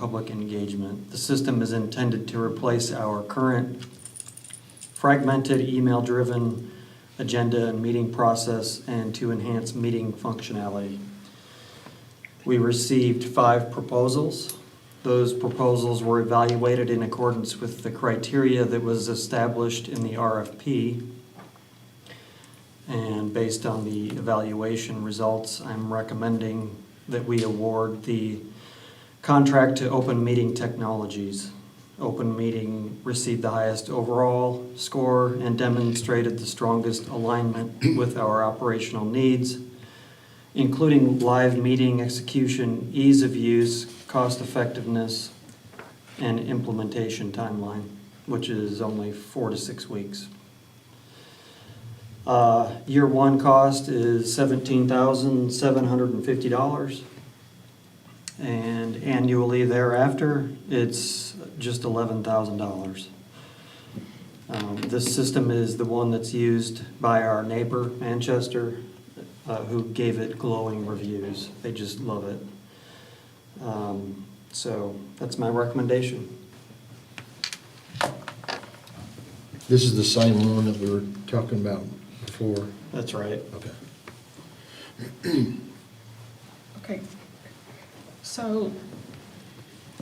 public engagement. The system is intended to replace our current fragmented email-driven agenda and meeting process and to enhance meeting functionality. We received 5 proposals. Those proposals were evaluated in accordance with the criteria that was established in the RFP. And based on the evaluation results, I'm recommending that we award the contract to Open Meeting Technologies. Open Meeting received the highest overall score and demonstrated the strongest alignment with our operational needs, including live meeting execution, ease of use, cost effectiveness, and implementation timeline, which is only 4 to 6 weeks. Year 1 cost is $17,750, and annually thereafter, it's just $11,000. This system is the one that's used by our neighbor, Manchester, who gave it glowing reviews. They just love it. So that's my recommendation. This is the same one that we were talking about before? That's right. Okay. Okay, so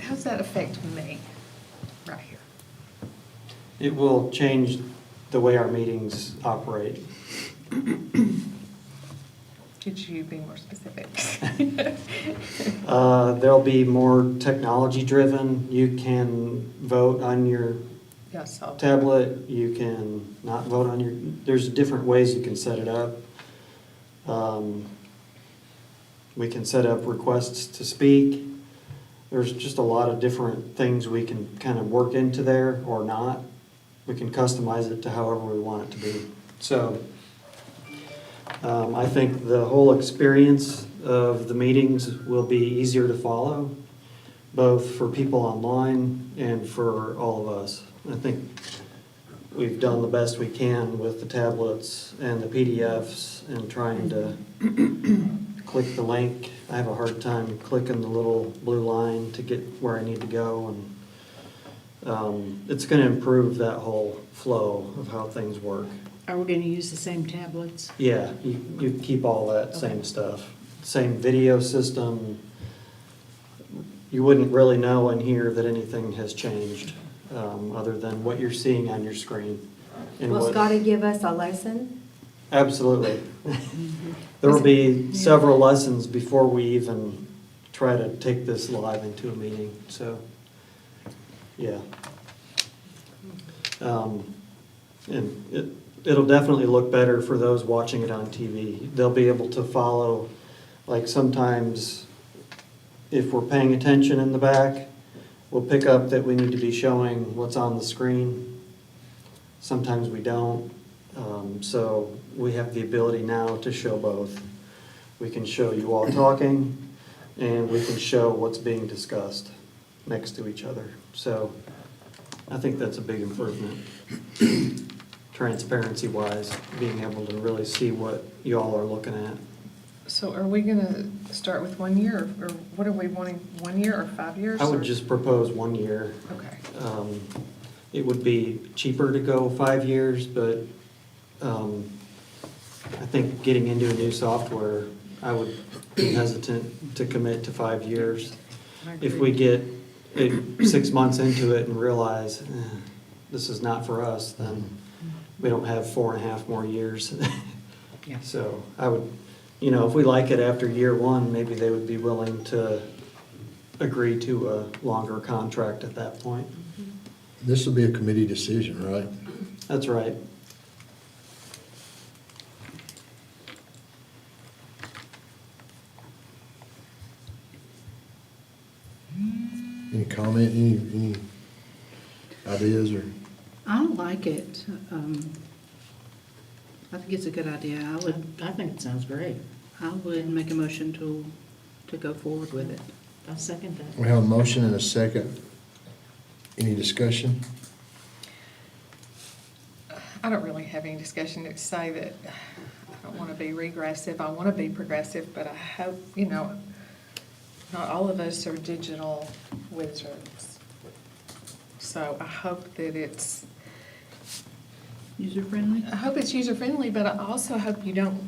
how does that affect me right here? It will change the way our meetings operate. Could you be more specific? There'll be more technology driven. You can vote on your Yeah, so. tablet, you can not vote on your, there's different ways you can set it up. We can set up requests to speak. There's just a lot of different things we can kind of work into there or not. We can customize it to however we want it to be. So I think the whole experience of the meetings will be easier to follow, both for people online and for all of us. I think we've done the best we can with the tablets and the PDFs and trying to click the link. I have a hard time clicking the little blue line to get where I need to go, and it's going to improve that whole flow of how things work. Are we gonna use the same tablets? Yeah, you keep all that same Okay. stuff. Same video system. You wouldn't really know in here that anything has changed, other than what you're seeing on your screen. And Will what- Scotty give us a lesson? Absolutely. There will be several lessons before we even try to take this live into a meeting, so, yeah. And it'll definitely look better for those watching it on TV. They'll be able to follow, like sometimes if we're paying attention in the back, we'll pick up that we need to be showing what's on the screen. Sometimes we don't. So we have the ability now to show both. We can show you all talking, and we can show what's being discussed next to each other. So I think that's a big improvement, transparency-wise, being able to really see what you all are looking at. So are we gonna start with 1 year, or what are we wanting, 1 year or 5 years? I would or- just propose 1 year. Okay, It would be cheaper to go 5 years, but I think getting into a new software, I would be hesitant to commit to 5 years. I If agree. we get 6 months into it and realize this is not for us, then we don't have 4.5 more years. Yeah. So I would, if we like it after year 1, maybe they would be willing to agree to a longer contract at that point. This will be a committee decision, right? That's right. Any comment, any ideas or? I like it. I think it's a good idea. I think it sounds great. I would make a motion to go forward with it. I'll second that. We have a motion and a second. Any discussion? I don't really have any discussion to say that I don't want to be regressive, I want to be progressive, but I hope, not all of us are digital wizards. So I hope that it's, User-friendly? I hope it's user-friendly, but I also hope you don't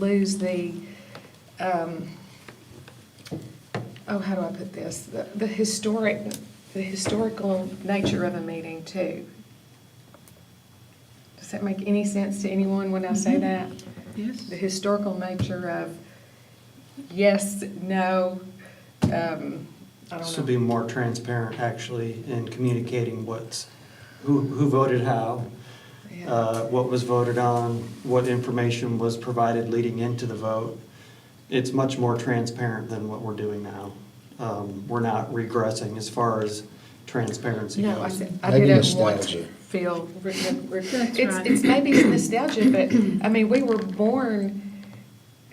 lose the, how do I put this? The historical nature of a meeting too. Does that make any sense to anyone when I say that? Yes. The historical nature of yes, no, I don't This know. will be more transparent actually in communicating who voted how, Yeah. what was voted on, what information was provided leading into the vote. It's much more transparent than what we're doing now. We're not regressing as far as transparency No, goes. I Maybe didn't want nostalgia. to feel, That's right. it's maybe nostalgia, but, I mean, we were born,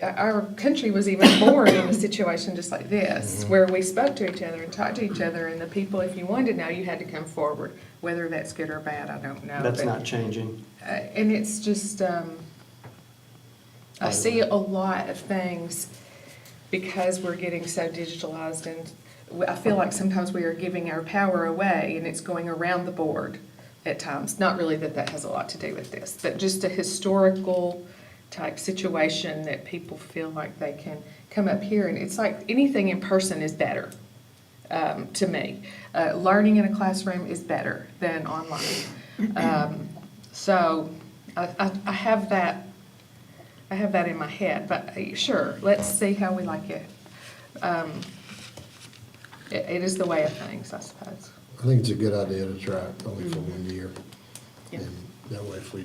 our country was even born in a situation just like this, where we spoke to each other and talked to each other, and the people, if you wanted to know, you had to come forward. Whether that's good or bad, I don't know. That's but- not changing. And it's just, I see a lot of things because we're getting so digitalized, and I feel like sometimes we are giving our power away and it's going around the board at times. Not really that that has a lot to do with this, but just a historical type situation that people feel like they can come up here, and it's like anything in person is better. To me, learning in a classroom is better than online. So I have that in my head, but sure, let's see how we like it. It is the way of things, I suppose. I think it's a good idea to try it only for 1 year. Yeah. And that way if we,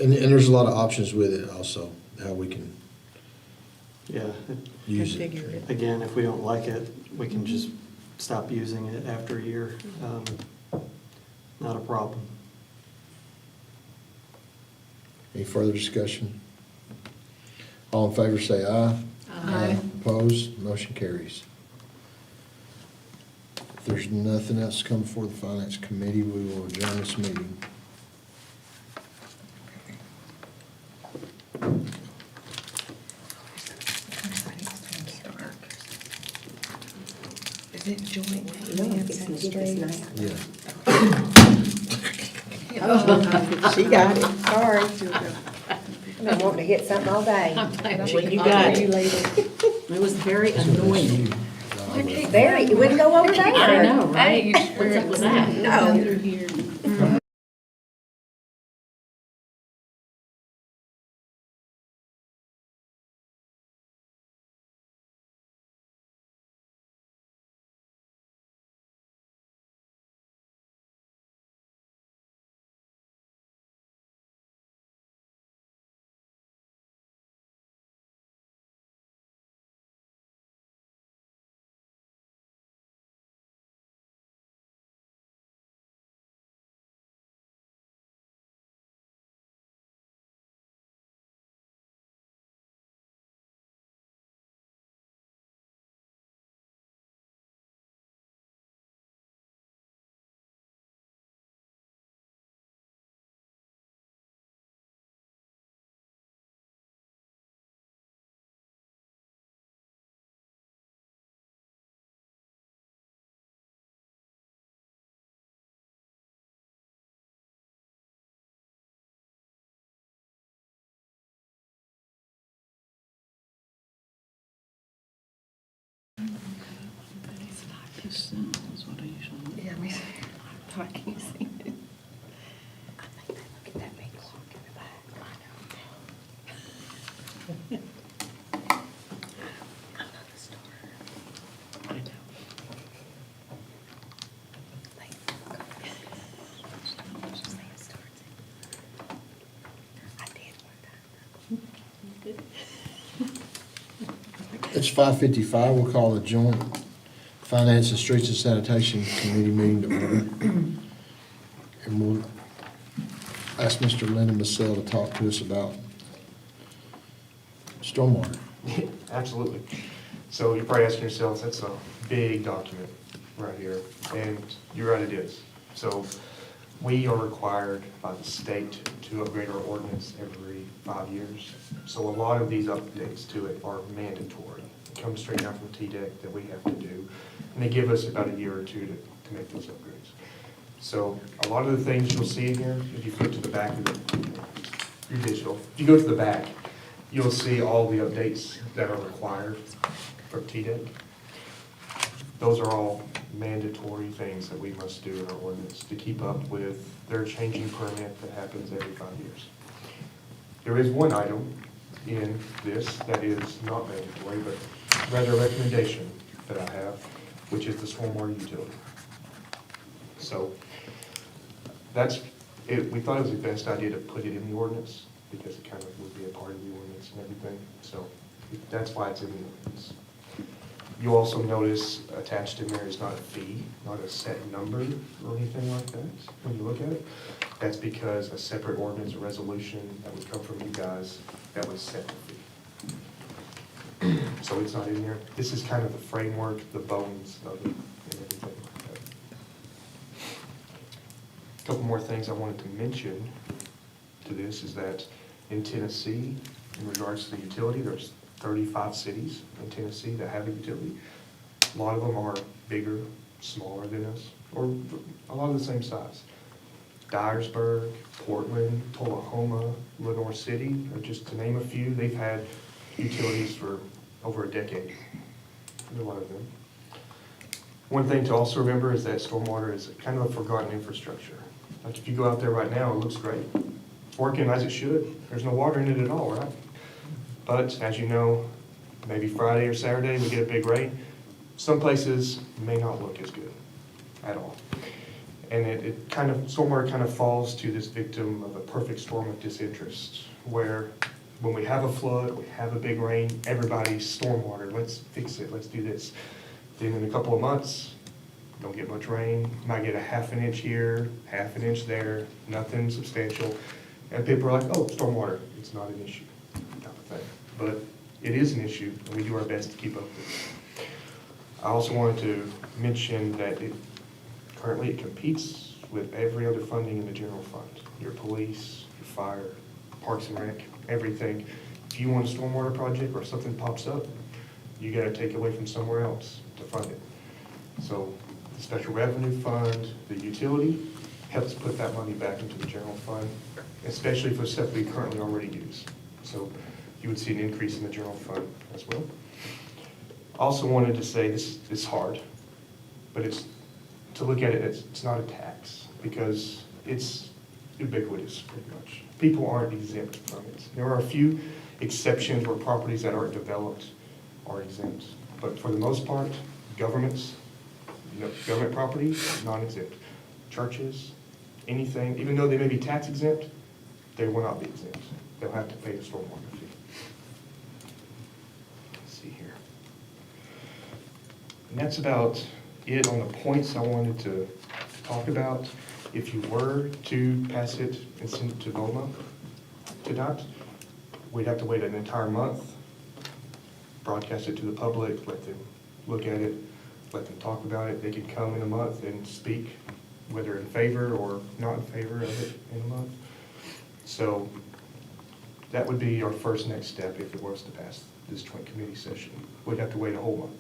and there's a lot of options with it also, how we can Yeah, use it. Configure it. again, if we don't like it, we can just stop using it after a year. Not a problem. Any further discussion? All in favor say aye. Aye. Opposed, motion carries. If there's nothing else to come before the Finance Committee, we will adjourn this meeting. Is it joint No, finance it's and not this streets? night. Yeah. She got it, sorry. I've been wanting to hit something all day. When you got it. It was very annoying. Very, it wouldn't go over there. I know, Hey, right? What's up with that? No. Through here. This is what I usually. Yeah, me, I can't see it. Look at that big clock in the back. I know the story. I know. I did one time. It's 5:55. We'll call the joint Finance and Streets and Sanitation Committee meeting to order. And we'll ask Mr. Lennon Massell to talk to us about stormwater. Absolutely. So you're probably asking yourselves, that's a big document right here, and you're right, it is. So we are required by the state to upgrade our ordinance every 5 years. So a lot of these updates to it are mandatory. comes straight down from T-Dec that we have to do. And they give us about a year or two to make those upgrades. So a lot of the things you'll see in here, if you flip to the back of your digital, if you go to the back, you'll see all the updates that are required from TDEC. Those are all mandatory things that we must do in our ordinance to keep up with their changing permit that happens every 5 years. There is one item in this that is not mandatory, but rather a recommendation that I have, which is the stormwater utility. So that's it. We thought it was the best idea to put it in the ordinance because it kind of would be a part of the ordinance and everything. So that's why it's in the ordinance. You also notice attached in there is not a fee, not a set number or anything like that when you look at it. That's because a separate ordinance or resolution that would come from you guys that would set the fee. So it's not in there. This is kind of the framework, the bones of it and everything like that. A couple more things I wanted to mention to this is that in Tennessee, in regards to the utility, there's 35 cities in Tennessee that have a utility. A lot of them are bigger, smaller than us, or a lot of the same size. Dyersburg, Portland, Tullahoma, Lenore City, or just to name a few, they've had utilities for over a decade, a lot of them. One thing to also remember is that stormwater is kind of a forgotten infrastructure. Like if you go out there right now, it looks great. It's working as it should. There's no water in it at all, right? But as you know, maybe Friday or Saturday we get a big rain. Some places may not look as good at all. And it kind of, stormwater kind of falls to this victim of a perfect storm of disinterest, where when we have a flood, we have a big rain, everybody's stormwater, let's fix it, let's do this. Then in a couple of months, don't get much rain, might get a half an inch here, half an inch there, nothing substantial. And people are like, oh, stormwater, it's not an issue, type of thing. But it is an issue, and we do our best to keep up with it. I also wanted to mention that currently it competes with every other funding in the general fund. Your police, your fire, parks and rec, everything. If you want a stormwater project or something pops up, you gotta take it away from somewhere else to fund it. So the special revenue fund, the utility, helps put that money back into the general fund, especially for stuff we currently already use. So you would see an increase in the general fund as well. Also wanted to say this is hard, but it's to look at it, it's not a tax because it's ubiquitous pretty much. People aren't exempt from it. There are a few exceptions where properties that aren't developed are exempt, but for the most part, governments, government property, non-exempt. Churches, anything, even though they may be tax exempt, they will not be exempt. They'll have to pay the stormwater fee. Let's see here. And that's about it on the points I wanted to talk about. If you were to pass it and send it to VOMA tonight, we'd have to wait an entire month, broadcast it to the public, let them look at it, let them talk about it. They can come in a month and speak, whether in favor or not in favor of it in a month. So that would be our first next step if it was to pass this joint committee session. We'd have to wait a whole month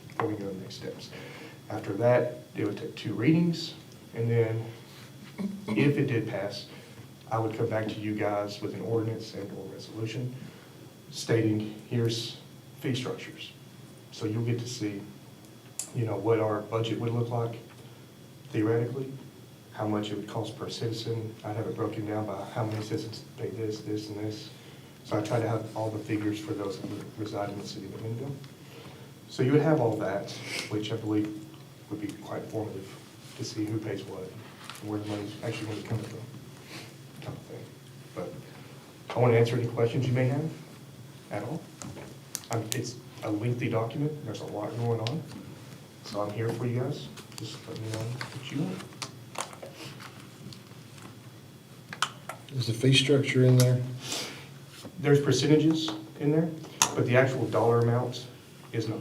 before we go to the next steps. After that, it would take 2 readings, and then if it did pass, I would come back to you guys with an ordinance and or resolution stating here's fee structures. So you'll get to see, what our budget would look like theoretically, how much it would cost per citizen. I have it broken down by how many citizens pay this, this, and this. So I try to have all the figures for those that reside in the city of Linville. So you would have all that, which I believe would be quite informative to see who pays what and where the money's actually going to come from, type of thing. But I want to answer any questions you may have at all. It's a lengthy document. There's a lot going on. So I'm here for you guys. Just let me know what you want. Is the fee structure in there? There's percentages in there, but the actual dollar amount is not.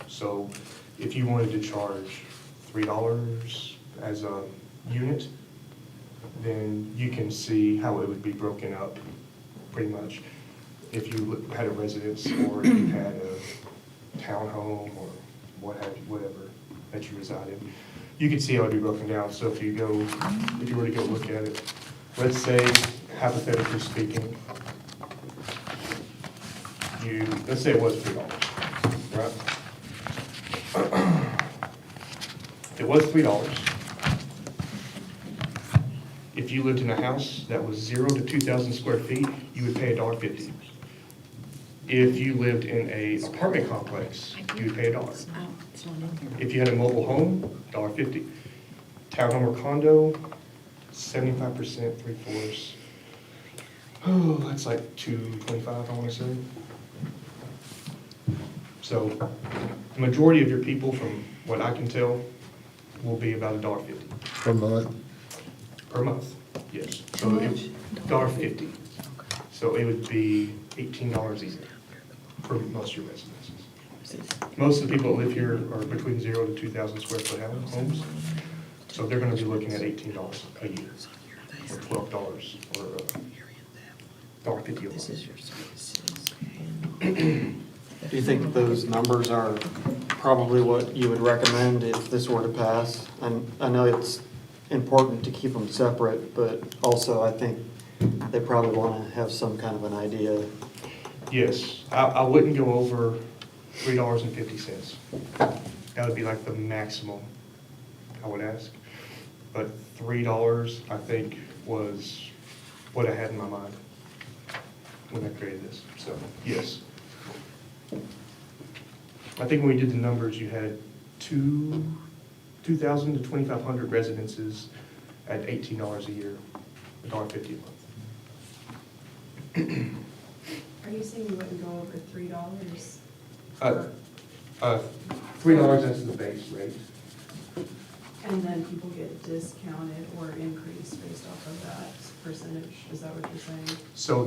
So if you wanted to charge $3 as a unit, then you can see how it would be broken up pretty much. if you had a residence or if you had a townhome or what have you, whatever that you reside in. You can see how it'd be broken down. So if you were to go look at it, let's say hypothetically speaking, let's say it was $3, right? If it was $3, if you lived in a house that was 0 to 2,000 square feet, you would pay $1.50. If you lived in a apartment complex, you would pay $1. If you had a mobile home, $1.50. Townhome or condo, 75%, 3/4. Oh, that's like $2.25, I want to say. So the majority of your people, from what I can tell, will be about $1.50 Per month? per month. Yes. So $1.50. So it would be $18 easy for most of your residences. Most of the people that live here are between 0 to 2,000 square foot homes. So they're going to be looking at $18 a year, or $12, or $1.50 a month. Do you think those numbers are probably what you would recommend if this were to pass? I know it's important to keep them separate, but also I think they probably want to have some kind of an idea. Yes, I wouldn't go over $3.50. That would be like the maximum I would ask. But $3, I think, was what I had in my mind when I created this. So, yes. I think when we did the numbers, you had 2,000 to 2,500 residences at $18 a year, $1.50 a month. Are you saying you wouldn't go over $3? $3 as the base rate. And then people get discounted or increased based off of that percentage? Is that what you're saying? So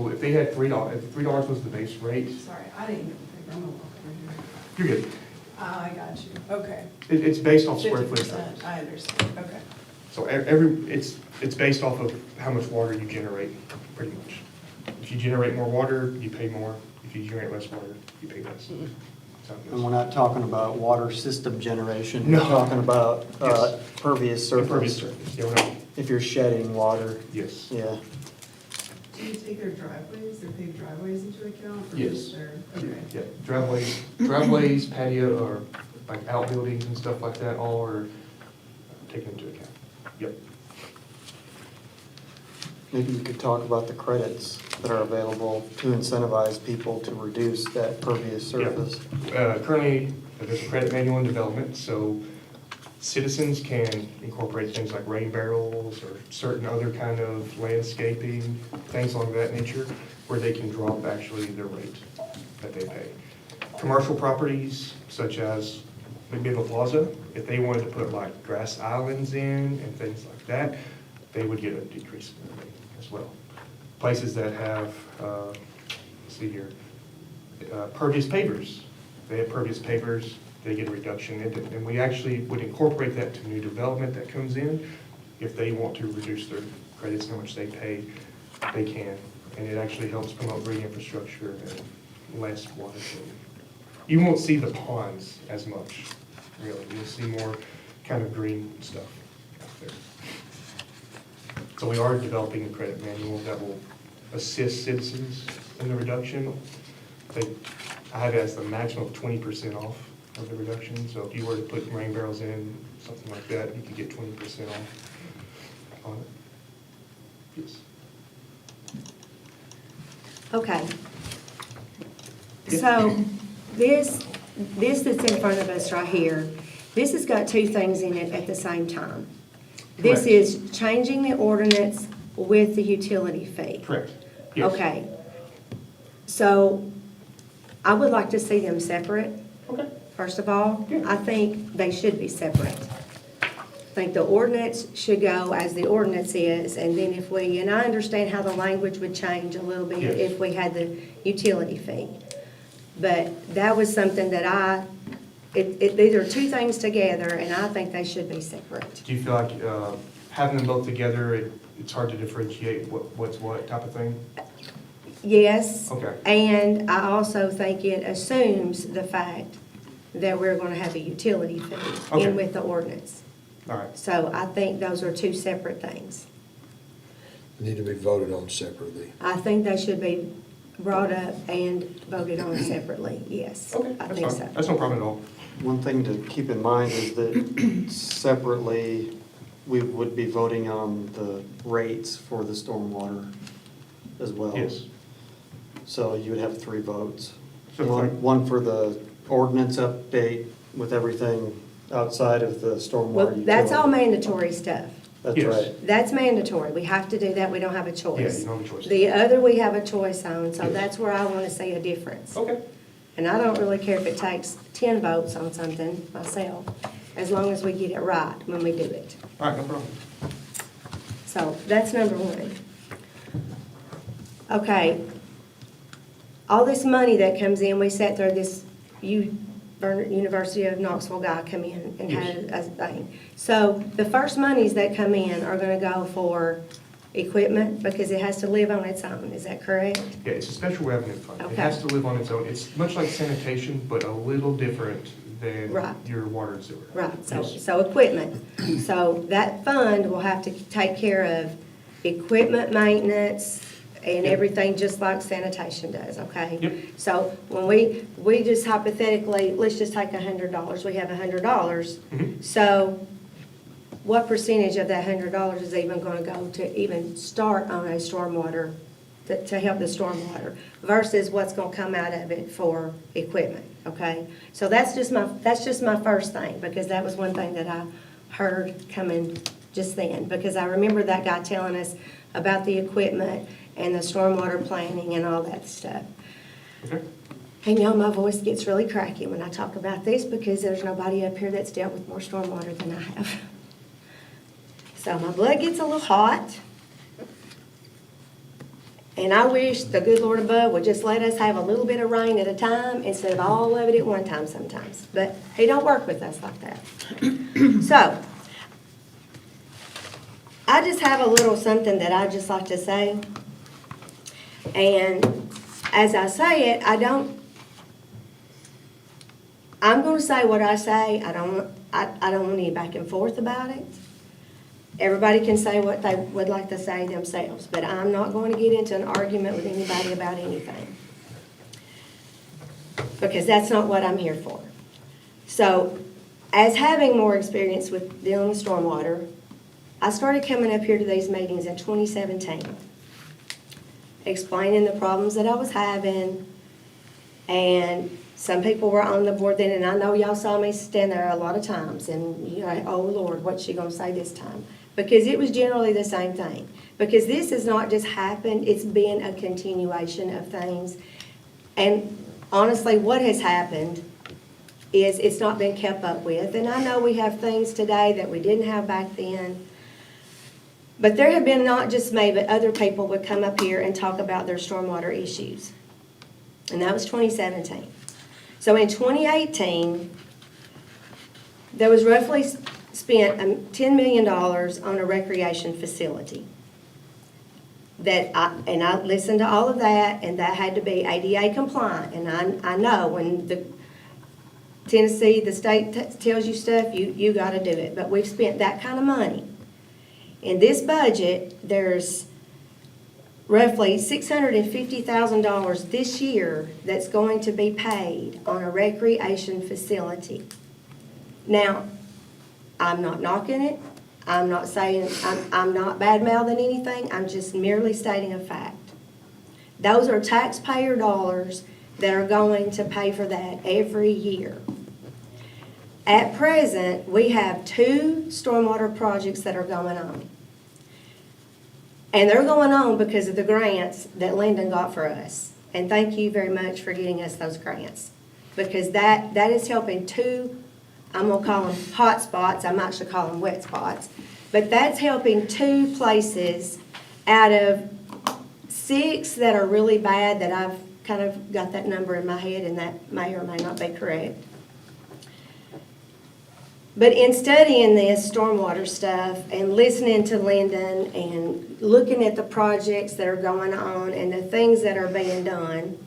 if they had $3, if $3 was the base rate, Sorry, I didn't get the figure. I'm gonna walk over here. you're good. I got you. Okay. It's based off square footage. 50%, I understand. Okay. So it's based off of how much water you generate, pretty much. If you generate more water, you pay more. If you generate less water, you pay less. And we're not talking about water system generation. No. We're talking about Yes. pervious surface. Impervious surface, yeah, we're not- If you're shedding water, yes. yeah. Do you take their driveways, their paved driveways into account? Or Yes. just okay. Yeah, driveways, patio, or like outbuildings and stuff like that, all are taken into account. Yep. Maybe you could talk about the credits that are available to incentivize people to reduce that pervious surface. Currently, there's a credit manual in development, so citizens can incorporate things like rain barrels or certain other kind of landscaping, things along that nature, where they can drop actually their rate that they pay. Commercial properties, such as McMinnville Plaza, if they wanted to put like grass islands in and things like that, they would get a decrease in their rate as well. Places that have, let's see here, pervious pavers. They have pervious pavers, they get a reduction in it, and we actually would incorporate that to new development that comes in. If they want to reduce their credits, how much they pay, they can. And it actually helps promote green infrastructure and less water flow. You won't see the ponds as much, really. You'll see more kind of green stuff out there. So we are developing a credit manual that will assist citizens in the reduction. I have it as the maximum of 20% off of the reduction. So if you were to put rain barrels in, something like that, you could get 20% off on it. Yes. Okay. So this that's in front of us right here, this has got two things in it at the same time. This Correct. is changing the ordinance with the utility fee. Correct. Yes. Okay. So I would like to see them separate, Okay. first of all. Yeah. I think they should be separate. I think the ordinance should go as the ordinance is, and then if we, and I understand how the language would change a little bit Yes. if we had the utility fee. But that was something that these are two things together, and I think they should be separate. Do you feel like having them both together, it's hard to differentiate what's what type of thing? Yes. Okay. And I also think it assumes the fact that we're gonna have a utility fee Okay. in with the ordinance. All right, So I think those are two separate things. Need to be voted on separately. I think they should be brought up and voted on separately, yes. okay, I that's think fine. so. That's no problem at all. One thing to keep in mind is that separately, we would be voting on the rates for the stormwater as well. Yes. So you would have 3 votes. So One for the ordinance update with everything outside of the stormwater Well, utility. that's all mandatory stuff. That's Yes. right. That's mandatory. We have to do that. We don't have a Yeah, choice. you don't have a choice. The other, we have a choice on, so Yes. that's where I want to see a difference. Okay, And I don't really care if it takes 10 votes on something myself, as long as we get it right when we do it. all right, no problem. So that's number one. Okay. All this money that comes in, we sat through this University of Knoxville guy come in and had a thing. So the first monies that come in are gonna go for equipment because it has to live on its own, is that correct? Yeah, it's a special revenue fund. It Okay. has to live on its own. It's much like sanitation, but a little different than Right. your water and sewer. Right, so, Yes. so equipment. So that fund will have to take care of equipment maintenance and Yep. everything, just like sanitation does, okay? Yep. So when we just hypothetically, let's just take $100, we have $100. Mhm. So what percentage of that $100 is even gonna go to even start on a stormwater, to help the stormwater, versus what's gonna come out of it for equipment, okay? So that's just my first thing, because that was one thing that I heard coming just then, because I remember that guy telling us about the equipment and the stormwater planning and all that stuff. Okay, And y'all, my voice gets really cracky when I talk about this, because there's nobody up here that's dealt with more stormwater than I have. So my blood gets a little hot. And I wish the good Lord above would just let us have a little bit of rain at a time instead of all of it at one time sometimes. But he don't work with us like that. So, I just have a little something that I just like to say. And as I say it, I'm gonna say what I say. I don't want any back and forth about it. Everybody can say what they would like to say themselves, but I'm not going to get into an argument with anybody about anything. Because that's not what I'm here for. So, as having more experience with dealing with stormwater, I started coming up here to these meetings in 2017, explaining the problems that I was having, and some people were on the board then, and I know y'all saw me stand there a lot of times, and you're like, oh Lord, what's she gonna say this time? Because it was generally the same thing. Because this has not just happened, it's been a continuation of things. And honestly, what has happened is it's not been kept up with. And I know we have things today that we didn't have back then. But there have been not just me, but other people would come up here and talk about their stormwater issues. And that was 2017. So in 2018, there was roughly spent $10 million on a recreation facility. And I listened to all of that, and that had to be ADA compliant. And I know when the Tennessee, the state tells you stuff, you gotta do it. But we've spent that kind of money. In this budget, there's roughly $650,000 this year that's going to be paid on a recreation facility. Now, I'm not knocking it. I'm not saying, I'm not bad-mouthing anything. I'm just merely stating a fact. Those are taxpayer dollars that are going to pay for that every year. At present, we have 2 stormwater projects that are going on. And they're going on because of the grants that Lyndon got for us. And thank you very much for getting us those grants. Because that is helping 2, I'm gonna call them hot spots, I'm actually call them wet spots. But that's helping 2 places out of 6 that are really bad, that I've kind of got that number in my head, and that may or may not be correct. But in studying this stormwater stuff and listening to Lyndon and looking at the projects that are going on and the things that are being done,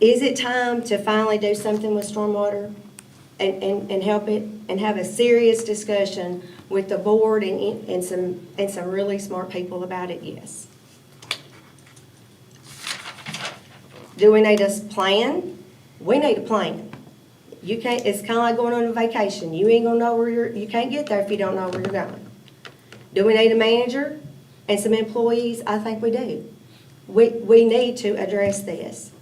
is it time to finally do something with stormwater and help it and have a serious discussion with the board and some really smart people about it? Yes. Do we need a plan? We need a plan. You can't, it's kind of like going on a vacation. You ain't gonna know you can't get there if you don't know where you're going. Do we need a manager and some employees? I think we do. We need to address this.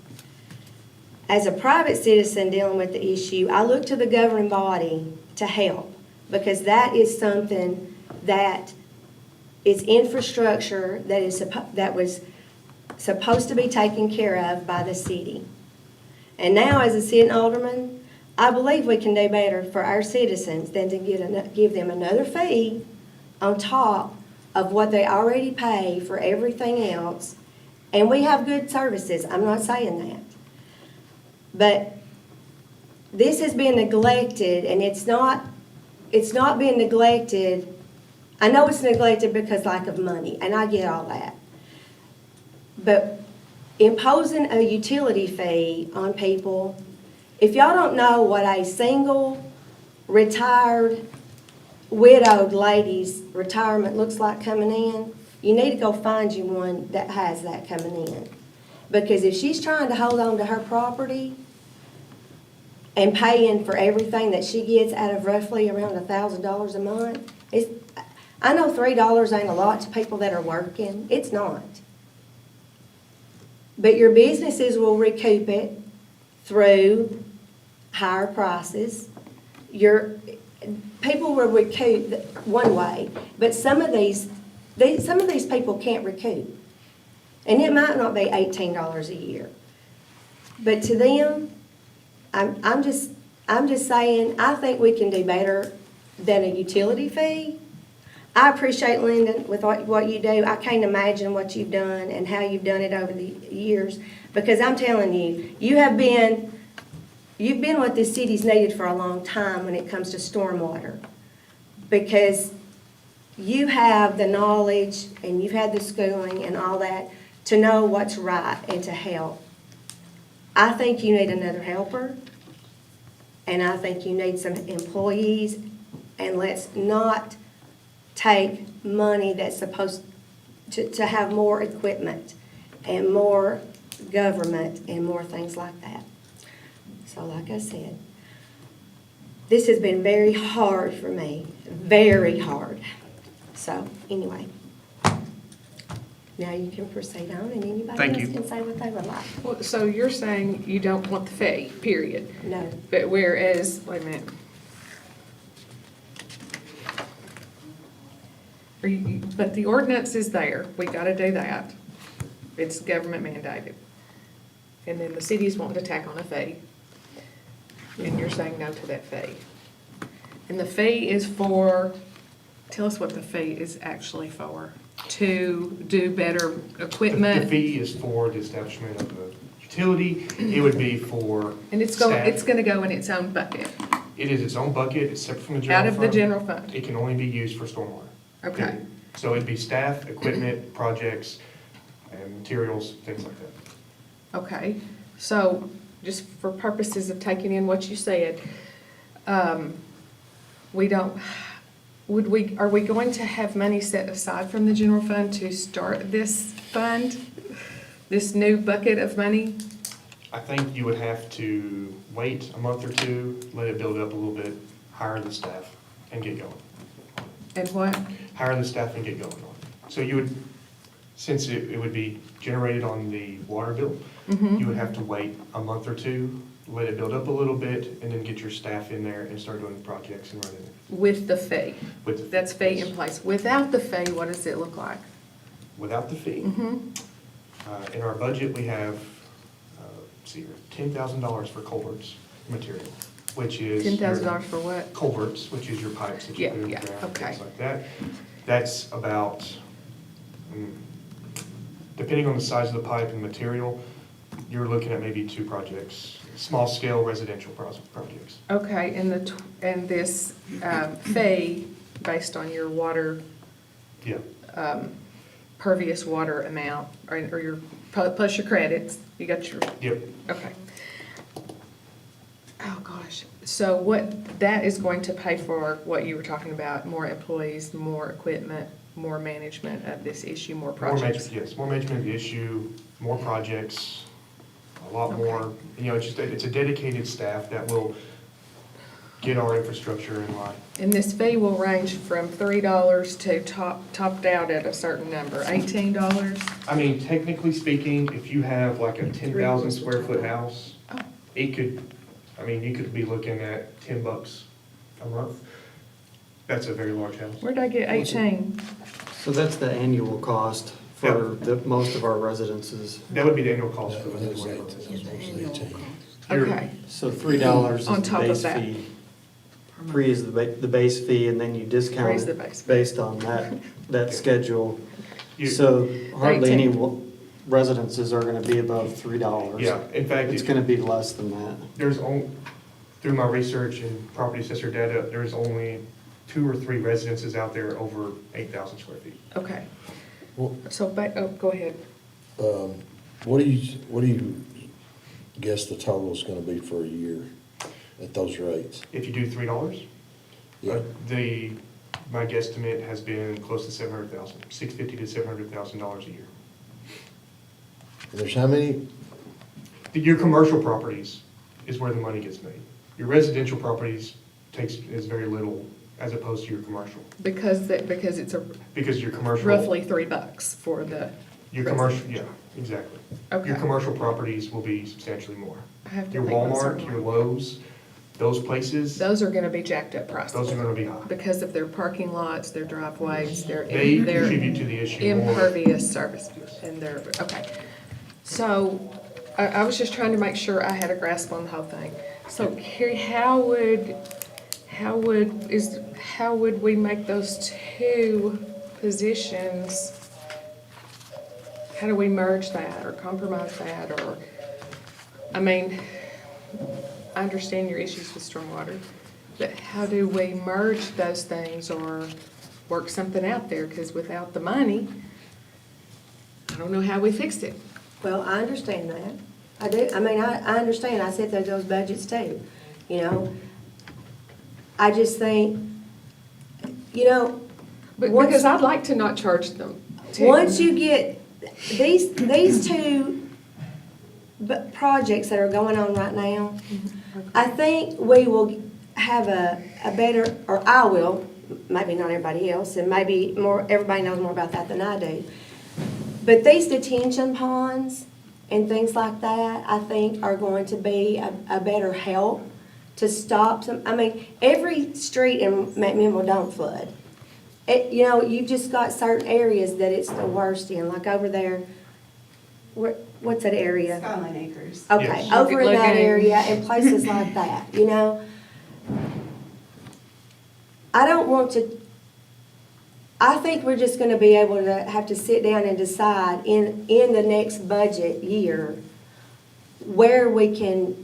As a private citizen dealing with the issue, I look to the governing body to help, because that is something that is infrastructure that was supposed to be taken care of by the city. And now, as a sitting alderman, I believe we can do better for our citizens than to give them another fee on top of what they already pay for everything else. And we have good services, I'm not saying that. But this has been neglected, and it's not being neglected. I know it's neglected because lack of money, and I get all that. But imposing a utility fee on people, if y'all don't know what a single, retired, widowed lady's retirement looks like coming in, you need to go find you one that has that coming in. Because if she's trying to hold on to her property and paying for everything that she gets out of roughly around $1,000 a month, I know $3 ain't a lot to people that are working. It's not. But your businesses will recoup it through higher prices. People will recoup one way, but some of these people can't recoup. And it might not be $18 a year. But to them, I'm just saying, I think we can do better than a utility fee. I appreciate, Lyndon, with what you do. I can't imagine what you've done and how you've done it over the years. Because I'm telling you, you've been what this city's needed for a long time when it comes to stormwater. Because you have the knowledge and you've had the schooling and all that to know what's right and to help. I think you need another helper, and I think you need some employees, and let's not take money that's supposed to have more equipment and more government and more things like that. So like I said, this has been very hard for me, very hard. So anyway, now you can proceed on, and anybody Thank else you. can say what they would like. Well, so you're saying you don't want the fee, period? No. But whereas, wait a minute. But the ordinance is there, we gotta do that. It's government mandated. And then the city's wanting to tack on a fee. And you're saying no to that fee. And the fee is for, tell us what the fee is actually for. To do better The equipment. fee is for the establishment of a utility. It would be for And it's staff. gonna go in its own bucket, It is its own bucket, it's separate from the general out fund. of the general fund. It can only be used for stormwater. Okay. So it'd be staff, equipment, projects, and materials, things like that. Okay, so just for purposes of taking in what you said, are we going to have money set aside from the general fund to start this fund? This new bucket of money? I think you would have to wait a month or two, let it build up a little bit, hire the staff, and get going. And what? Hire the staff and get going on it. So you would, since it would be generated on the water bill, you would have to wait a month or two, let it build up a little bit, and then get your staff in there and start doing the projects and running it. With the fee? With the fee, That's fee yes. in place. Without the fee, what does it look like? Without the fee, in our budget, we have, let's see here, $10,000 for culverts material, which is. $10,000 for what? Culverts, which is your pipes that you Yeah, put in the yeah, ground, okay. things like that. That's about, depending on the size of the pipe and material, you're looking at maybe 2 projects small-scale residential projects. Okay, and this fee, based on your water, Yeah, pervious water amount, or your, plus your credits, you got your, yep. okay. Oh, gosh, so what, that is going to pay for what you were talking about, more employees, more equipment, more management of this issue, more projects? Yes, more management of the issue, more projects, a lot more, you know, it's a dedicated staff that will get our infrastructure in line. And this fee will range from $3 to topped out at a certain number, $18? I mean, technically speaking, if you have like a 10,000 square foot house, Oh. it could, I mean, you could be looking at $10 a month. That's a very large house. Where'd I get 18? So that's the annual cost for most of our residences. That would be the annual cost for That was the eight. That was $18. Okay, So $3 is On the top of base that. fee. 3 is the base fee, and then you discount Raise the it base fee. based on that schedule. You- So hardly any 18. residences are gonna be above $3. Yeah, in fact, It's gonna be less than that. there's only, through my research and property assessor data, there's only 2 or 3 residences out there over 8,000 square feet. okay. Well, So, go ahead. what do you guess the total is gonna be for a year at those rates? If you do $3, Yeah, my guesstimate has been close to 700,000, $650,000 to $700,000 a year. and there's how many? Your commercial properties is where the money gets made. Your residential properties is very little as opposed to your commercial. Because it's a Because your commercial. roughly $3 for the, Your commercial, yeah, exactly. Okay. Your commercial properties will be substantially more. I have to Your think about Walmart, something. your Lowe's, those places, Those are gonna be jacked up prices. those are gonna be high. Because of their parking lots, their driveways, their They contribute to the issue more. impervious surface, and their, okay. So, I was just trying to make sure I had a grasp on the whole thing. So, Carrie, how would we make those two positions? How do we merge that, or compromise that, or, I mean, I understand your issues with stormwater, but how do we merge those things or work something out there? Because without the money, I don't know how we fixed it. Well, I understand that. I do, I mean, I understand, I sit through those budgets too, you know? I just think, you know, But Once- because I'd like to not charge them too. once you get, these two projects that are going on right now, I think we will have a better, or I will, maybe not everybody else, and maybe more, everybody knows more about that than I do. But these detention ponds and things like that, I think are going to be a better help to stop some, I mean, every street in McMinnville don't flood. You know, you've just got certain areas that it's the worst in, like over there, what's that area? Skyline Acres. Okay, Yes. over in that Lagoon. area and places like that, you know? I don't want to, I think we're just gonna be able to have to sit down and decide in the next budget year where we can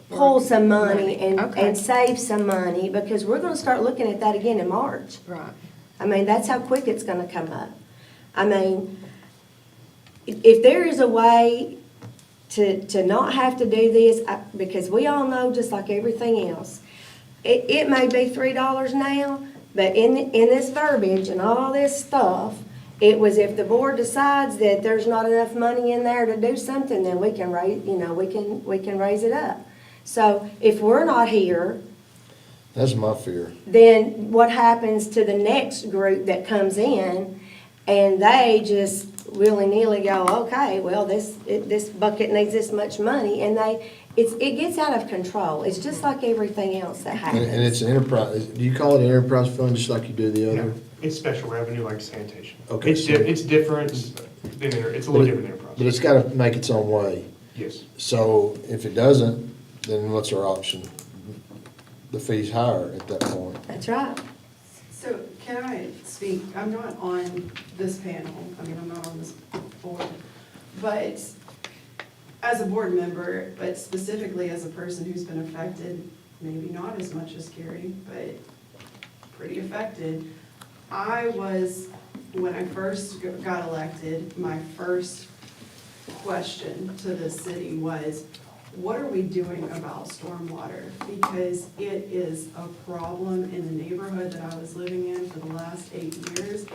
pull some money Okay. and save some money, because we're gonna start looking at that again in March. Right. I mean, that's how quick it's gonna come up. I mean, if there is a way to not have to do this, because we all know, just like everything else, it may be $3 now, but in this verbiage and all this stuff, it was if the board decides that there's not enough money in there to do something, then we can raise, you know, we can raise it up. So if we're not here, That's my fear. then what happens to the next group that comes in, and they just willy-nilly go, okay, well, this bucket needs this much money, and it gets out of control. It's just like everything else that happens. And it's an enterprise, do you call it an enterprise fund just like you do the Yeah, other? it's special revenue like sanitation. Okay, It's so- it's different than, it's a little different than But enterprise. it's gotta make its own way. Yes. So if it doesn't, then what's our option? The fee's higher at that point. That's right. So can I speak, I'm not on this panel, I mean, I'm not on this board, but as a board member, but specifically as a person who's been affected, maybe not as much as Carrie, but pretty affected, I was, when I first got elected, my first question to the city was, what are we doing about stormwater? Because it is a problem in the neighborhood that I was living in for the last 8 years,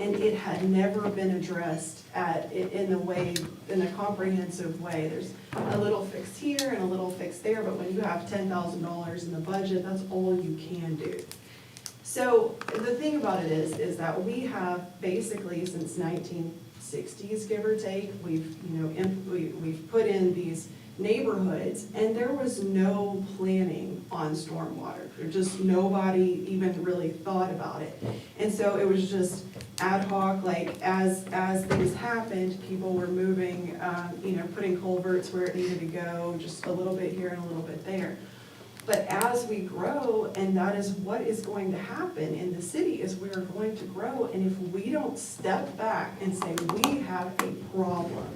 and it had never been addressed in a comprehensive way. There's a little fix here and a little fix there, but when you have $10,000 in the budget, that's all you can do. So the thing about it is that we have basically since 1960s, give or take, we've put in these neighborhoods, and there was no planning on stormwater. Just nobody even really thought about it. And so it was just ad hoc, like as things happened, people were moving, putting culverts where it needed to go, just a little bit here and a little bit there. But as we grow, and that is what is going to happen in the city, is we are going to grow, and if we don't step back and say we have a problem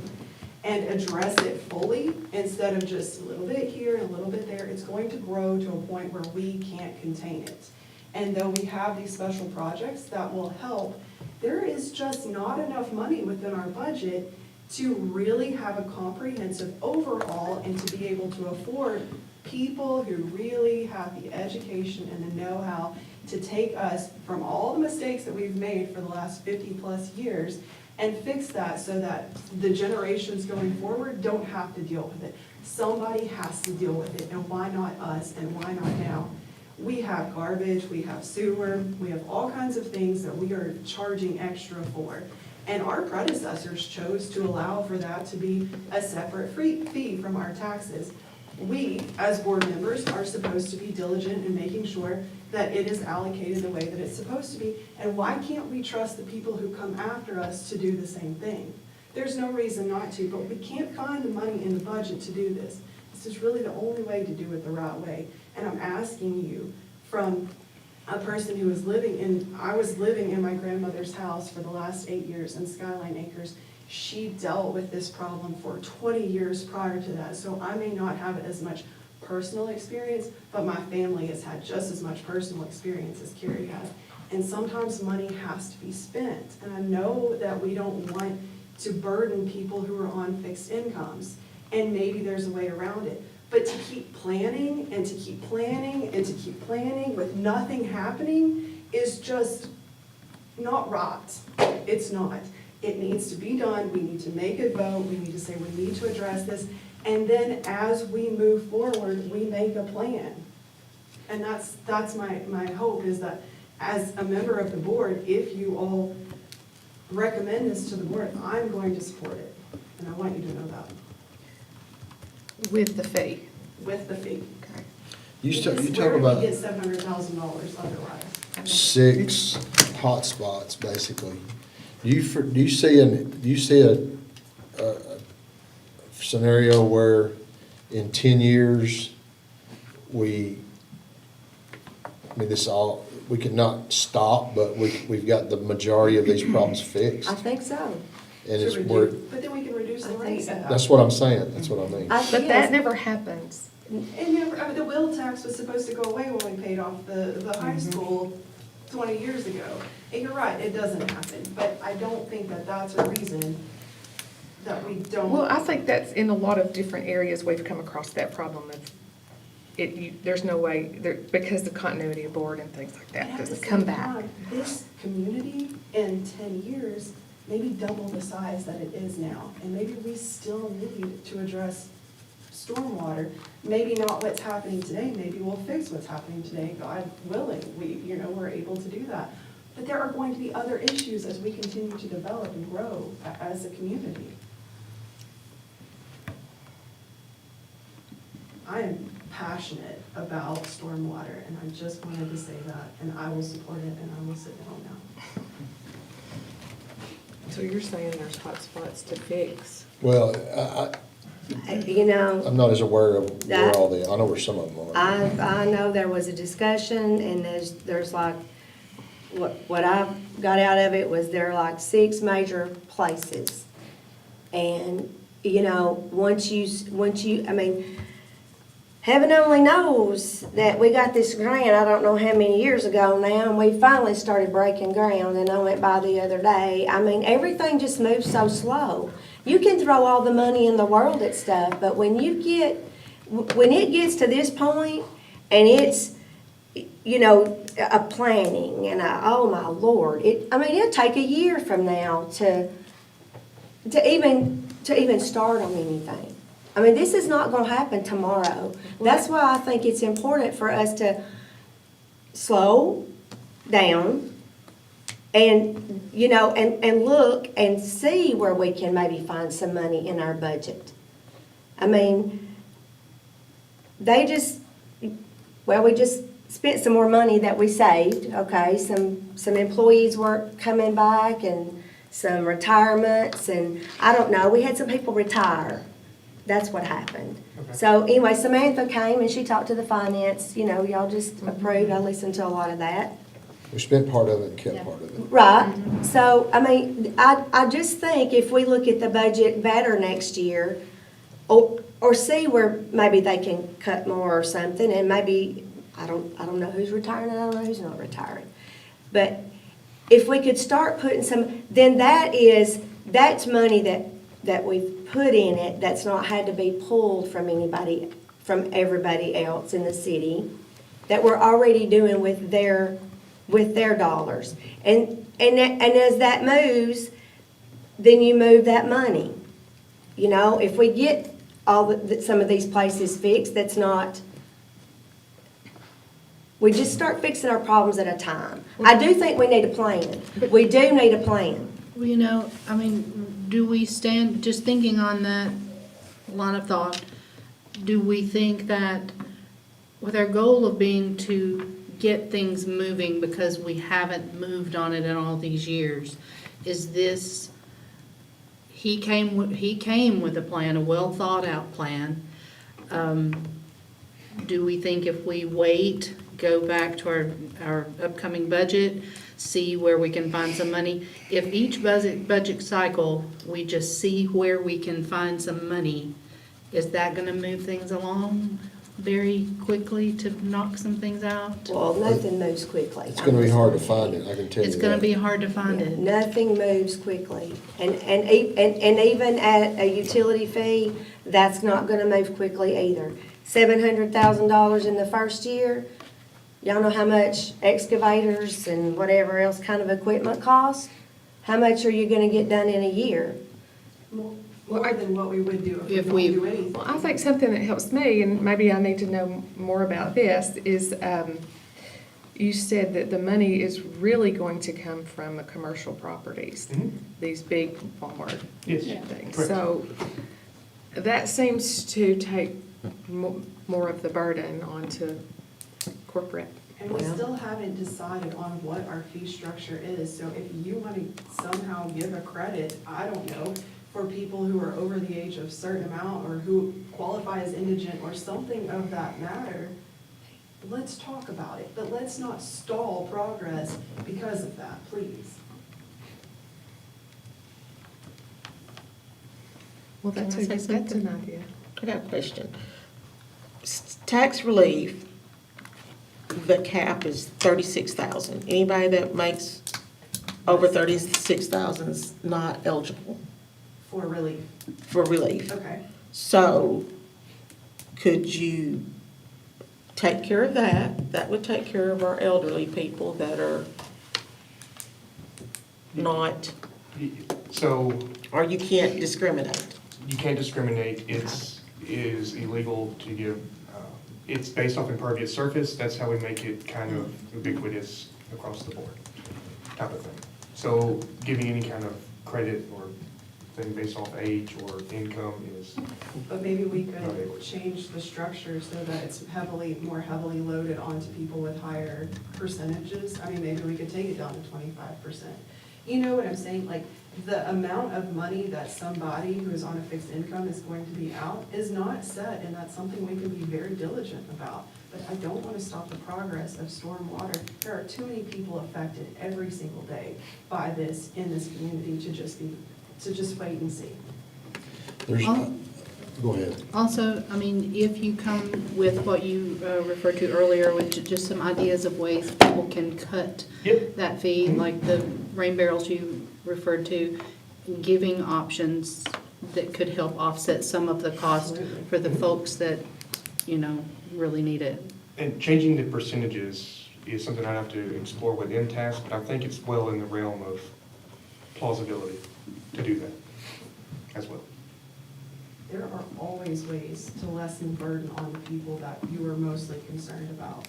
and address it fully, instead of just a little bit here and a little bit there, it's going to grow to a point where we can't contain it. And though we have these special projects that will help, there is just not enough money within our budget to really have a comprehensive overhaul and to be able to afford people who really have the education and the know-how to take us from all the mistakes that we've made for the last 50+ years and fix that so that the generations going forward don't have to deal with it. Somebody has to deal with it, and why not us, and why not now? We have garbage, we have sewer, we have all kinds of things that we are charging extra for. And our predecessors chose to allow for that to be a separate fee from our taxes. We, as board members, are supposed to be diligent in making sure that it is allocated the way that it's supposed to be. And why can't we trust the people who come after us to do the same thing? There's no reason not to, but we can't find the money in the budget to do this. This is really the only way to do it the right way. And I'm asking you, from a person who was I was living in my grandmother's house for the last 8 years in Skyline Acres. She dealt with this problem for 20 years prior to that, so I may not have as much personal experience, but my family has had just as much personal experience as Carrie has. And sometimes money has to be spent, and I know that we don't want to burden people who are on fixed incomes, and maybe there's a way around it. But to keep planning and to keep planning and to keep planning with nothing happening is just not right. It's not. It needs to be done. We need to make a vote. We need to say we need to address this. And then as we move forward, we make a plan. And that's my hope, is that as a member of the board, if you all recommend this to the board, I'm going to support it. And I want you to know that. With the fee. With the fee. Okay. You Because talk where about did we get $700,000 otherwise? 6 hotspots, basically. Do you see a scenario where in 10 years, we could not stop, but we've got the majority of these problems fixed? I think so. And it's To where, reduce- But then we can reduce the I think rate. so. that's what I'm saying, that's what I mean. I- But yes. that never happens. And the wheel tax was supposed to go away when we paid off the high school 20 years ago. And you're right, it doesn't happen, but I don't think that that's a reason that we don't. Well, I think that's in a lot of different areas we've come across that problem of there's no way, because the continuity of board and things like that And at the doesn't come same back. time, this community in 10 years, maybe double the size that it is now. And maybe we still need to address stormwater. Maybe not what's happening today, maybe we'll fix what's happening today, God willing, we're able to do that. But there are going to be other issues as we continue to develop and grow as a community. I am passionate about stormwater, and I just wanted to say that, and I will support it, and I will sit down now. So you're saying there's hot spots to fix? Well, You know, I'm not as aware of where all I know where some of them are. I know there was a discussion, and there's like, what I got out of it was there are like 6 major places. And you know, once you, I mean, heaven only knows that we got this grant, I don't know how many years ago now, and we finally started breaking ground, and I went by the other day. I mean, everything just moves so slow. You can throw all the money in the world at stuff, but when it gets to this point, and it's, you know, a planning, and oh my Lord, I mean, it'll take a year from now to even start on anything. I mean, this is not gonna happen tomorrow. That's why I think it's important for us to slow down and, you know, and look and see where we can maybe find some money in our budget. I mean, we just spent some more money that we saved, okay? Some employees weren't coming back, and some retirements, and I don't know, we had some people retire. That's what happened. Okay. So anyway, Samantha came and she talked to the finance, you know, y'all just approved, I listened to a lot of that. We spent part of it and kept part of it. Right, so, I mean, I just think if we look at the budget better next year, or see where maybe they can cut more or something, and maybe, I don't know who's retiring, and I don't know who's not retiring. But if we could start putting some, then that's money that we've put in it, that's not had to be pulled from everybody else in the city, that we're already doing with their dollars. And as that moves, then you move that money. You know, if we get some of these places fixed, we just start fixing our problems at a time. I do think we need a plan. We do need a plan. Well, you know, I mean, do we stand, just thinking on that line of thought, do we think that with our goal of being to get things moving because we haven't moved on it in all these years, is this, he came with a plan, a well-thought-out plan. Do we think if we wait, go back to our upcoming budget, see where we can find some money? If each budget cycle, we just see where we can find some money, is that gonna move things along very quickly to knock some things out? Well, nothing moves quickly. It's gonna be hard to find it, I can tell you It's that. gonna be hard to find Yeah, it. nothing moves quickly. And even at a utility fee, that's not gonna move quickly either. $700,000 in the first year, y'all know how much excavators and whatever else kind of equipment costs? How much are you gonna get done in a year? More than what we would do if If we we- don't do anything. Well, I think something that helps me, and maybe I need to know more about this, is you said that the money is really going to come from the commercial properties, Mhm. these big Walmart Yes, things. correct. So that seems to take more of the burden onto corporate. And we Well. still haven't decided on what our fee structure is, so if you want to somehow give a credit, I don't know, for people who are over the age of a certain amount, or who qualify as indigent, or something of that matter, let's talk about it, but let's not stall progress because of that, please. Well, Can I say that's something? an idea. I got a question. Tax relief, the cap is 36,000. Anybody that makes over 36,000 is not eligible For relief, for relief. okay. So could you take care of that? That would take care of our elderly people that are not, So or you can't discriminate. you can't discriminate, it is illegal to give, it's based off impervious surface, that's how we make it kind of ubiquitous across the board, type of thing. So giving any kind of credit or thing based off age or income is, But maybe we could change the structure so that it's more heavily loaded onto people with higher percentages. I mean, maybe we could take it down to 25%. You know what I'm saying? Like, the amount of money that somebody who is on a fixed income is going to be out is not set, and that's something we can be very diligent about. But I don't want to stop the progress of stormwater. There are too many people affected every single day by this in this community to just wait and see. There's, Oh. go ahead. Also, I mean, if you come with what you referred to earlier, with just some ideas of ways people can cut Yep. that fee, like the rain barrels you referred to, giving options that could help offset some of the cost Absolutely. for the folks that, really need it. And changing the percentages is something I'd have to explore with MTAS, but I think it's well in the realm of plausibility to do that as well. There are always ways to lessen burden on the people that you are mostly concerned about.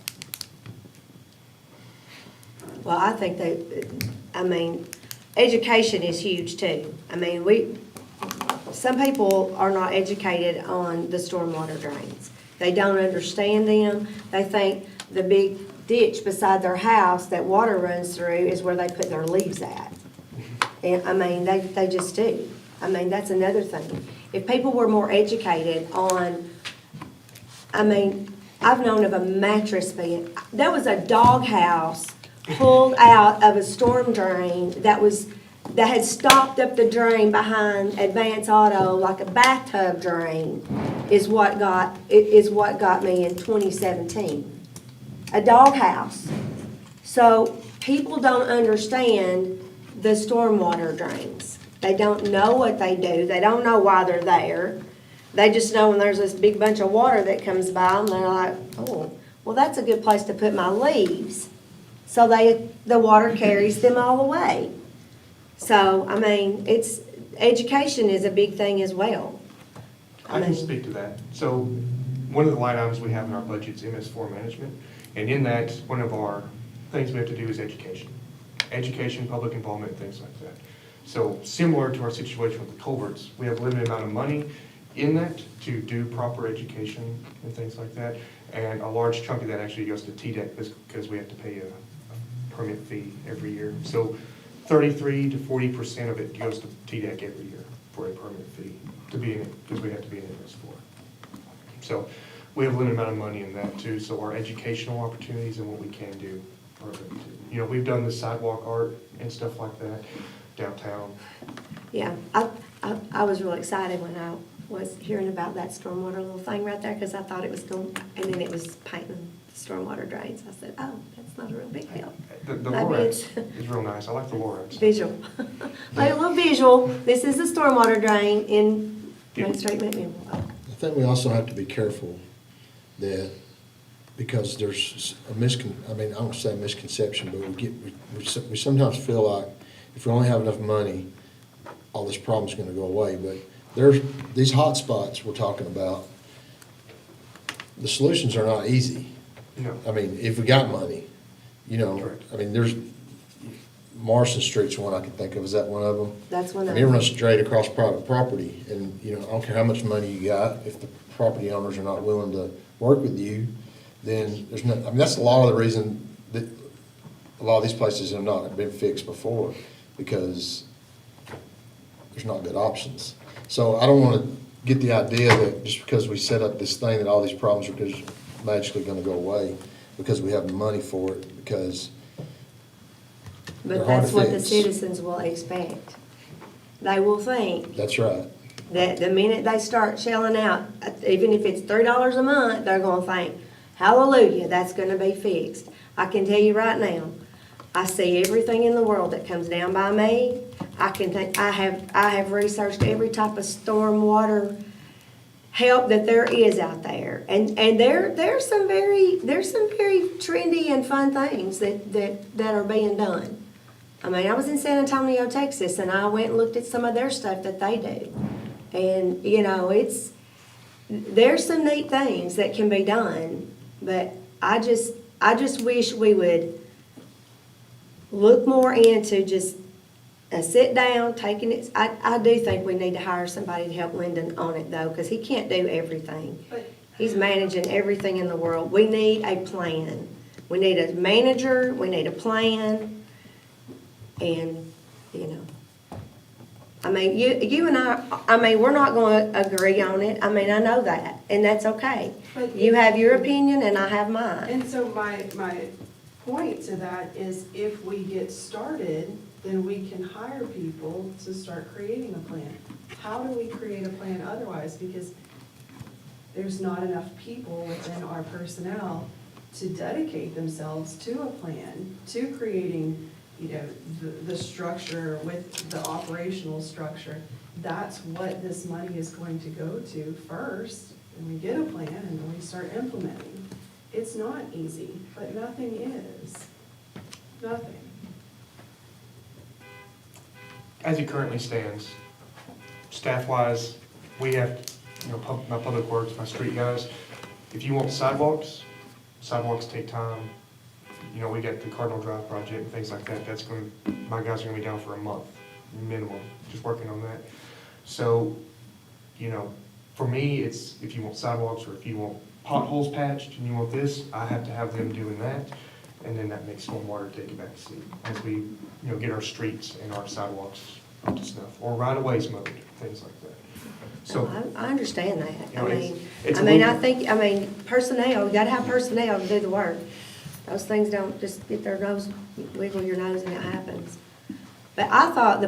Well, I think education is huge too. Some people are not educated on the stormwater drains. They don't understand them. They think the big ditch beside their house that water runs through is where they put their leaves at. And, they just do. That's another thing. If people were more educated on, I've known of a mattress being, there was a doghouse pulled out of a storm drain that had stopped up the drain behind Advance Auto, like a bathtub drain, is what got me in 2017. A doghouse. So people don't understand the stormwater drains. They don't know what they do. They don't know why they're there. They just know when there's this big bunch of water that comes by them, they're like, oh, well, that's a good place to put my leaves. So the water carries them all the way. So, education is a big thing as well. I can speak to that. So one of the line items we have in our budget is MS4 management. And in that, one of our things we have to do is education. Education, public involvement, things like that. So similar to our situation with the culverts, we have a limited amount of money in that to do proper education and things like that. And a large chunk of that actually goes to TDEC because we have to pay a permit fee every year. So 33 to 40% of it goes to TDEC every year for a permit fee to be in it, because we have to be in MS4. So we have a limited amount of money in that too, so our educational opportunities and what we can do are limited. We've done the sidewalk art and stuff like that downtown. Yeah, I was real excited when I was hearing about that stormwater little thing right there, because I thought it was going, and then it was painting the stormwater drains. I said, oh, that's not a real big deal. The Maybe Lorax it's is real nice. I like the Lorax. visual. Like a little visual. This is the stormwater drain in Main Street, McMinnville. Oh, I think we also have to be careful that, because there's I don't say misconception, but we sometimes feel like if we only have enough money, all this problem's gonna go away. But there's these hot spots we're talking about, the solutions are not easy. No. If we got money, Correct. there's, Morrison Street's one I can think of. Is that one of them? that's one of It them. runs straight across private property, and, I don't care how much money you got, if the property owners are not willing to work with you, then there's no, that's a lot of the reason that a lot of these places have not been fixed before, because there's not good options. So I don't wanna get the idea that just because we set up this thing, that all these problems are just magically gonna go away because we have the money for it, because they're But hard that's to what the fix. citizens will expect. They will think That's right. that the minute they start shelling out, even if it's $3 a month, they're gonna think, hallelujah, that's gonna be fixed. I can tell you right now, I see everything in the world that comes down by me. I have researched every type of stormwater help that there is out there. And there's some very trendy and fun things that are being done. I was in San Antonio, Texas, and I went and looked at some of their stuff that they do. And, there's some neat things that can be done, but I just wish we would look more into just a sit down, taking it. I do think we need to hire somebody to help Lyndon on it though, because he can't do everything. But He's managing everything in the world. We need a plan. We need a manager, we need a plan, and, you and I, we're not gonna agree on it. I know that, and that's okay. But You have your opinion and I have mine. And so my point to that is, if we get started, then we can hire people to start creating a plan. How do we create a plan otherwise? Because there's not enough people within our personnel to dedicate themselves to a plan, to creating, the structure with the operational structure. That's what this money is going to go to first, and we get a plan and then we start implementing. It's not easy, but nothing is. Nothing. As it currently stands, staff-wise, we have, my public works, my street guys, if you want sidewalks take time. We got the Cardinal Drive project and things like that, my guys are gonna be down for a month, minimum, just working on that. So, for me, it's, if you want sidewalks or if you want potholes patched and you want this, I have to have them doing that. And then that makes stormwater take a back seat as we, get our streets and our sidewalks up to snuff, or right-of-ways mowed, things like that. So, I understand that. You know, it's a I mean, personnel, you gotta have personnel to do the work. Those things don't just get their nose, wiggle your nose and it happens. But I thought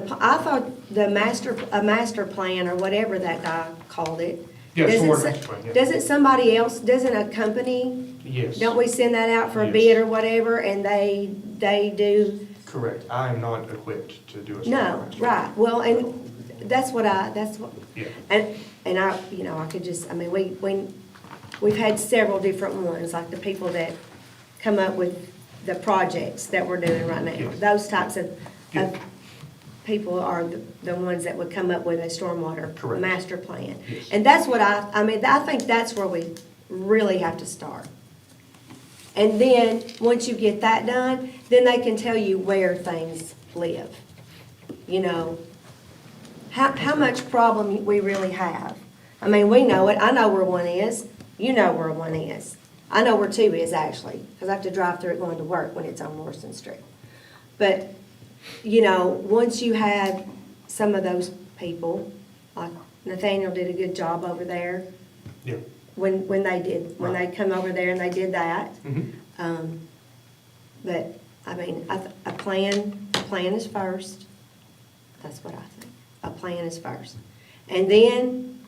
the master plan or whatever that guy called it. Yeah, doesn't stormwater so- master plan, yeah. Doesn't somebody else, doesn't a company, yes. don't we send that out for a Yes. bid or whatever and they do? Correct. I am not equipped to do a stormwater No, master plan. right, well, and that's what, Yeah. and I, I could just, we've had several different ones, like the people that come up with the projects that we're doing right now. Yes. Those types of Yeah. people are the ones that would come up with a stormwater Correct. master plan. Yes. And that's what I think that's where we really have to start. And then, once you get that done, then they can tell you where things live. How much problem we really have. We know it, I know where one is, you know where one is. I know where two is actually, because I have to drive through it going to work when it's on Morrison Street. But, once you have some of those people, like Nathaniel did a good job over there, Yeah. when they come over there and they did that. Mhm. But, a plan is first. That's what I think. A plan is first. And then,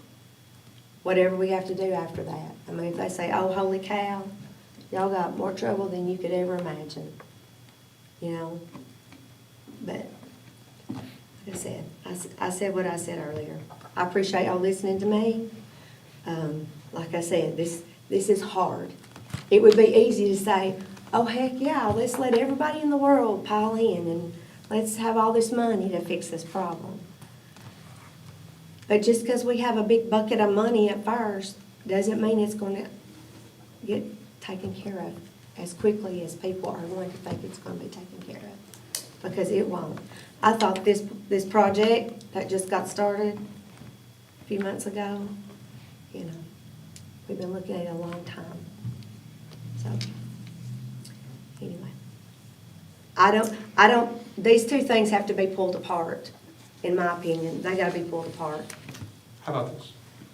whatever we have to do after that. If they say, oh, holy cow, y'all got more trouble than you could ever imagine. But, like I said, I said what I said earlier. I appreciate y'all listening to me. Like I said, this is hard. It would be easy to say, oh, heck yeah, let's let everybody in the world pile in and let's have all this money to fix this problem. But just because we have a big bucket of money at first, doesn't mean it's going to get taken care of as quickly as people are going to think it's going to be taken care of. Because it won't. I thought this project that just got started a few months ago, we've been looking at it a long time. So, anyway. These two things have to be pulled apart, in my opinion. They gotta be pulled apart. How about this?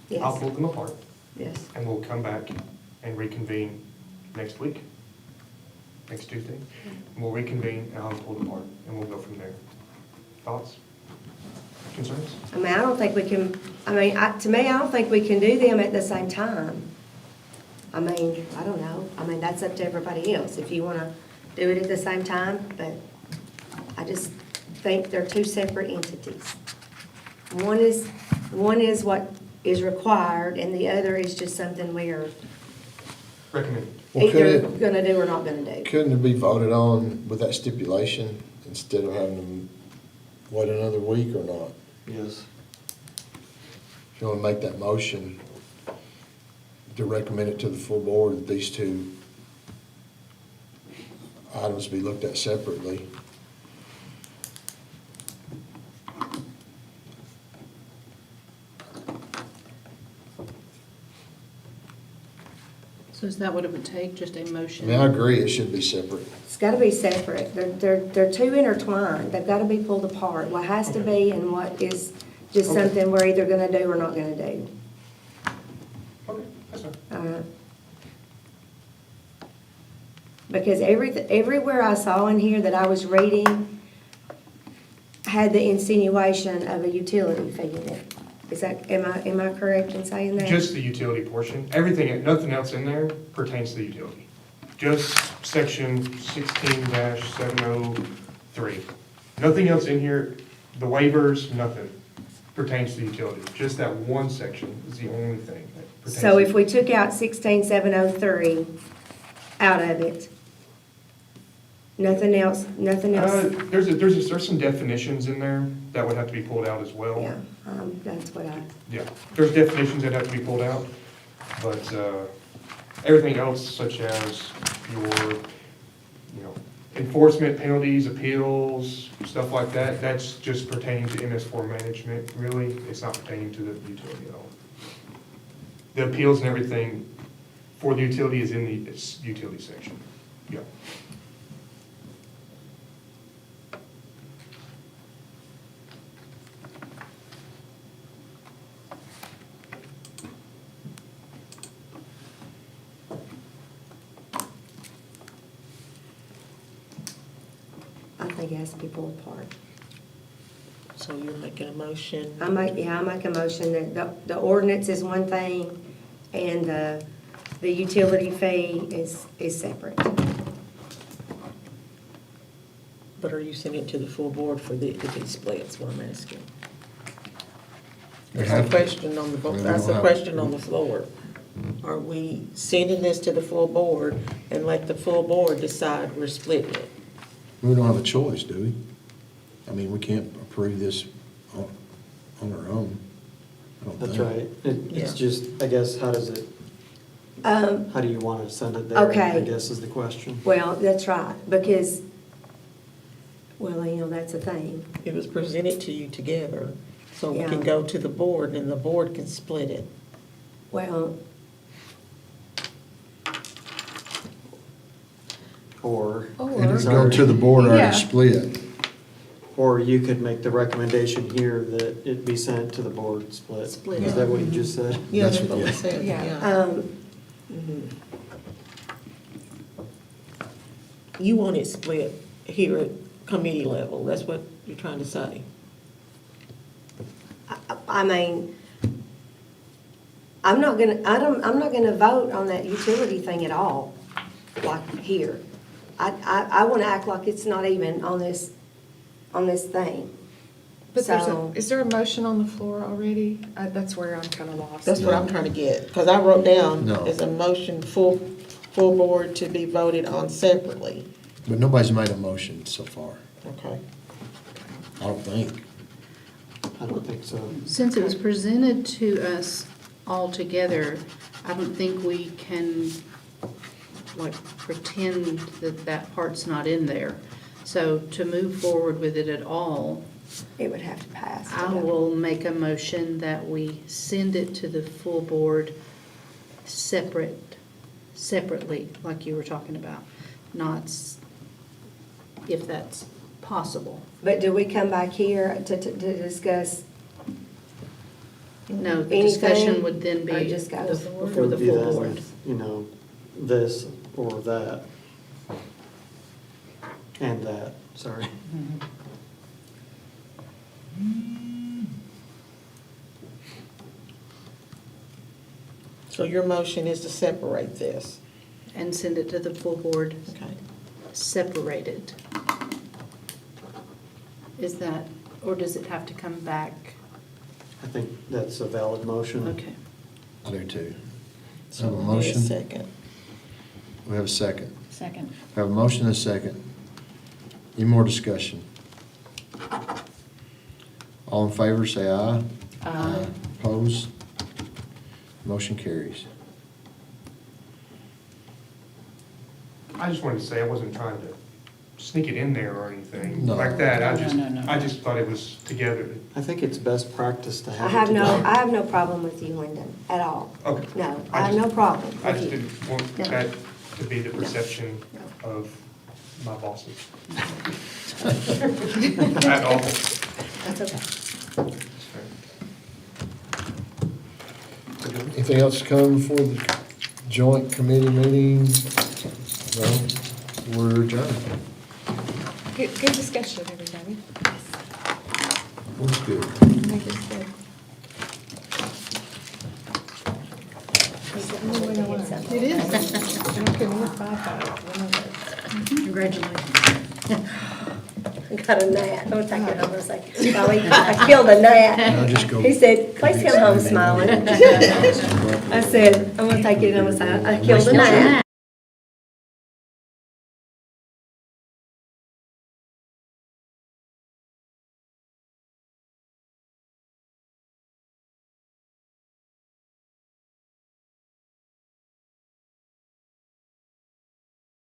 Yes. I'll pull them apart, Yes. and we'll come back and reconvene next week, next Tuesday. And we'll reconvene, and I'll pull them apart, and we'll go from there. Thoughts? Concerns? I don't think we can, to me, I don't think we can do them at the same time. I don't know. That's up to everybody else, if you wanna do it at the same time, but I just think they're two separate entities. One is what is required, and the other is just something we are Recommended. Well, could either it, gonna do or not gonna do. couldn't it be voted on with that stipulation instead of having to wait another week or not? Yes. If you want to make that motion to recommend it to the full board that these two items be looked at separately. So is that what it would take, just a I motion? mean, I agree, it should be separate. It's gotta be separate. They're too intertwined. They've gotta be pulled apart. What has to be and what is just Okay. something we're either gonna do or not gonna do. Okay, that's fine. Because everywhere I saw in here that I was reading had the insinuation of a utility fee in it. Is that, am I correct in saying that? Just the utility portion. Everything, nothing else in there pertains to the utility. Just section 16-703. Nothing else in here, the waivers, nothing pertains to the utility. Just that one section is the only thing that pertains. So to- if we took out 16703 out of it, nothing else, There's some definitions in there that would have to be pulled out as well. yeah, that's what I, Yeah, there's definitions that have to be pulled out, but everything else such as your, enforcement penalties, appeals, stuff like that, that's just pertaining to MS4 management, really. It's not pertaining to the utility at all. The appeals and everything for the utility is in the utility section. Yeah. I think it has to be pulled apart. So you're making a motion? I make a motion that the ordinance is one thing and the utility fee is separate. But are you sending it to the full board for the, to be split, is what I'm asking? We That's a have to. question on the, We don't that's a have- question on the floor. Are we sending this to the full board and let the full board decide we're splitting it? We don't have a choice, do we? I mean, we can't approve this on our own. I don't That's think. right. It's Yeah. just, I guess, how do you want to send it there? Okay. I guess is the question. Well, that's right, because, well, that's the thing. It was presented to you together, so we Yeah. can go to the board and the board can split it. Well, Or. And it's it's go to the board Yeah. already split. Or you could make the recommendation here that it be sent to the board split. Split. Is that what you just said? Yeah, That's that's what- what we yeah. said, Yeah. yeah. um, You want it split here at committee level, that's what you're trying to say? I mean, I'm not gonna vote on that utility thing at all, like here. I wanna act like it's not even on this thing. But So- is there a motion on the floor already? That's where I'm kind of lost. That's what I'm trying to get, because I wrote down No. as a motion full board to be voted on separately. But nobody's made a motion so far, Okay. I don't think. I don't think so. Since it was presented to us all together, I don't think we can, like, pretend that that part's not in there. So to move forward with it at all, It would have to pass. I will make a motion that we send it to the full board separately, like you were talking about, not if that's possible. But do we come back here to discuss? No, the Anything, discussion would then or be just go before It the would be full that board. with, this or that. And that, sorry. So your motion is to separate this? And send it to the full board Okay. separated. Is that, or does it have to come back? I think that's a valid motion. Okay. I do too. So Have a we need motion? Second. We have a second. Second. We have a motion and a second. Any more discussion? All in favor, say aye. Aye. Opposed? Motion carries. I just wanted to say I wasn't trying to sneak it in there or anything No. like that. No. I just thought it was together. I think it's best practice to I have it have together. I have no problem with you, Lyndon, at all. Okay. No, I I have just- no problem I with just you. didn't want No. that to be the perception of my bosses. At all. That's okay. Anything else to come for the joint committee meeting? No, we're adjourned. Good discussion, everybody. That's good. I think it's good. It is. Congratulations. Got a gnat. I'm gonna take it home and say, Golly, I killed a gnat. I'll just go. He said, please come home smiling. I said, I'm gonna take it and I'm gonna say, I killed a gnat.